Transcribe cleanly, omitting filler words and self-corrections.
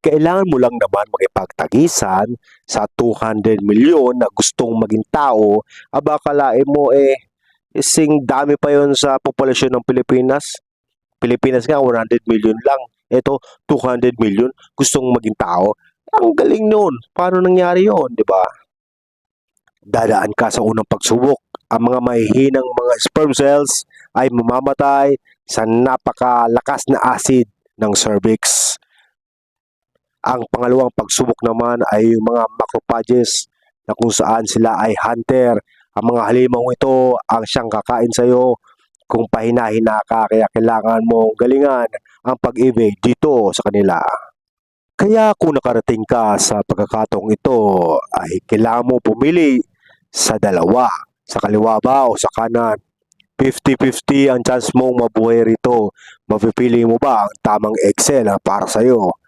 kailangan mo lang naman makipagtagisan sa 200 milyon na gustong maging tao. Aba, kalain mo ising dami pa yon sa populasyon ng Pilipinas. Pilipinas nga 100 million lang. Ito 200 million gustong maging tao. Ang galing noon. Paano nangyari yon, di ba? Dadaan ka sa unang pagsubok. Ang mga mahihinang mga sperm cells ay mamamatay sa napakalakas na acid ng cervix. Ang pangalawang pagsubok naman ay yung mga macrophages na kung saan sila ay hunter. Ang mga halimang ito ang siyang kakain sa iyo kung pahina-hina ka, kaya kailangan mong galingan ang pag-evade dito sa kanila. Kaya kung nakarating ka sa pagkakataong ito ay kailangan mo pumili sa dalawa, sa kaliwa ba o sa kanan. 50-50 ang chance mong mabuhay rito. Mapipili mo ba ang tamang Excel para sa iyo?